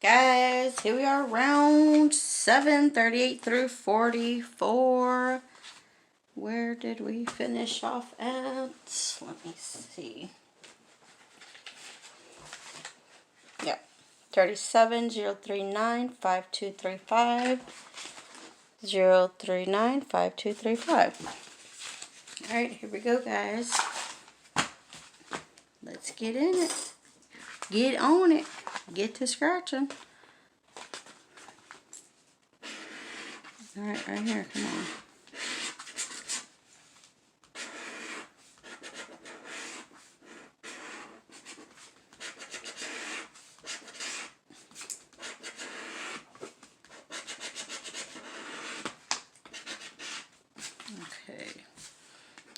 Guys, here we are, round 7, 38 through 44. Where did we finish off at? Let me see. Yep. 37, 039, 5235. 039, 5235. Alright, here we go, guys. Let's get in it. Get on it. Get to scratching. Alright, right here. Come on. Okay.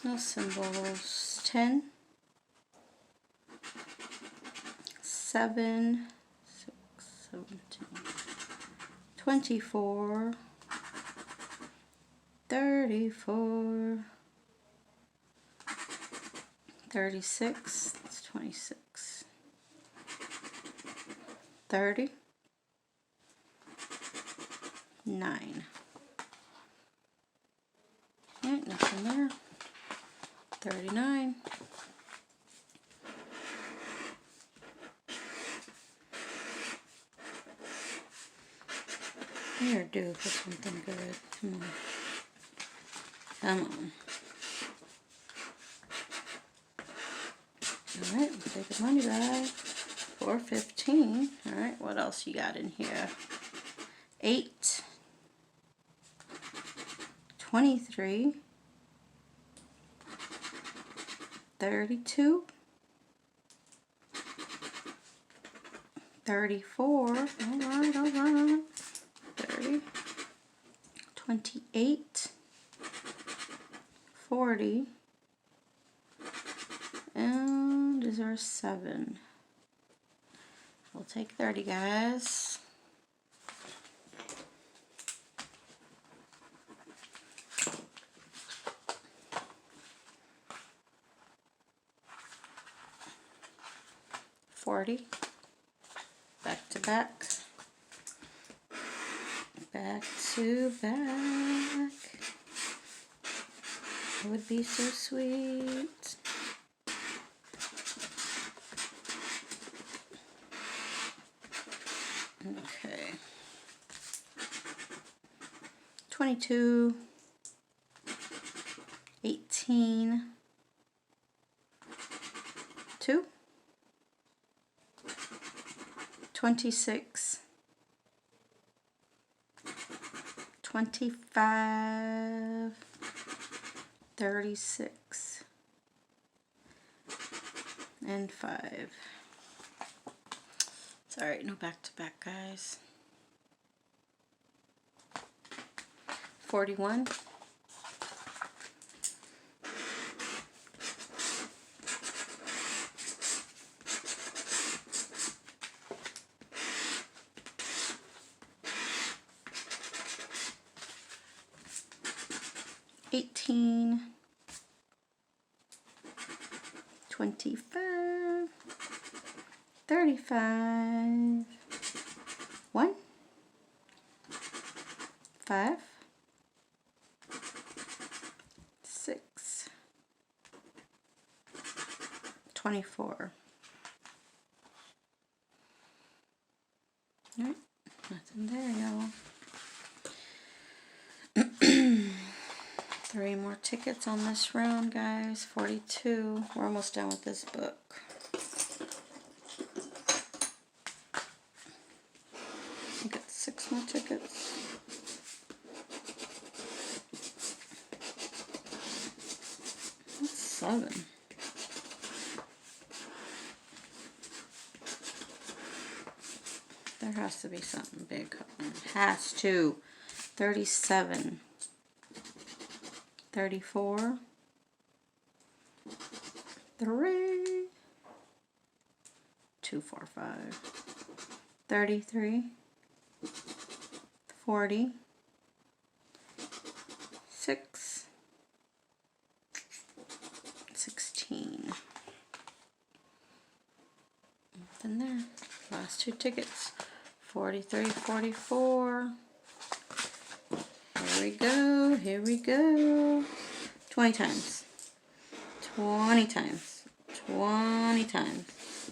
No symbols. 10. 7, 6, 17, 24, 34, 36, that's 26, 30, 9. Alright, nothing there. 39. You're due for something good. Come on. Come on. Alright, we'll take the money back. 415. Alright, what else you got in here? 8. 23. 32. 34. Alright, alright. 30. 28. 40. And is there a 7? We'll take 30, guys. $40. Back to back. Back to back. It would be so sweet. Okay. 22. 18. 2. 26. 25. 36. And 5. It's alright, no back to back, guys. 41. 18. 25. 35. 1. 5. 6. 24. Alright, nothing there, y'all. 3 more tickets on this round, guys. 42. We're almost done with this book. We got 6 more tickets. That's 7. There has to be something big coming. Has to. 37. 34. 3. 2, 4, 5. 33. 40. 6. 16. Nothing there. Last 2 tickets. 43, 44. Here we go, here we go. 20 times. 20 times. 20 times.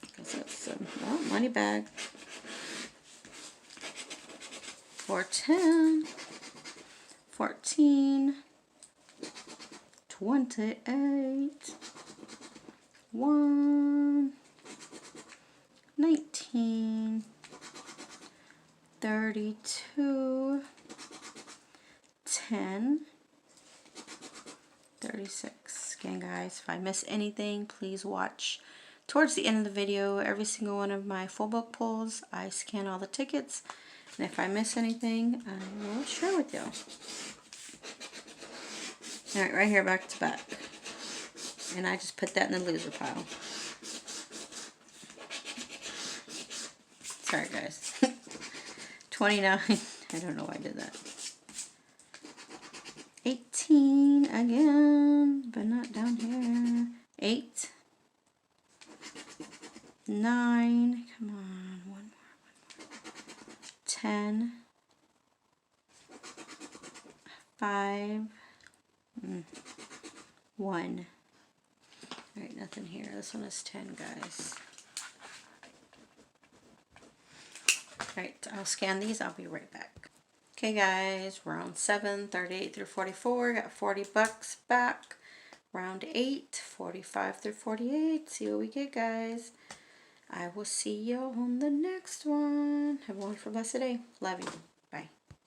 Because that's a money bag. 410. 14. 28. 1. 19. 32. 10. 36. Again, guys, if I miss anything, please watch towards the end of the video. Every single one of my full book pulls, I scan all the tickets, and if I miss anything, I will share with you. Alright, right here, back to back. And I just put that in the loser pile. Sorry, guys. 29. I don't know why I did that. 18 again, but not down here. 8. 9. Come on, one more. 10. 5. 1. Alright, nothing here. This one is 10, guys. Alright, I'll scan these. I'll be right back. Okay, guys, round 7, 38 through 44. Got 40 bucks back. Round 8, 45 through 48. See what we get, guys. I will see you on the next one. Have a wonderful, blessed day. Love you.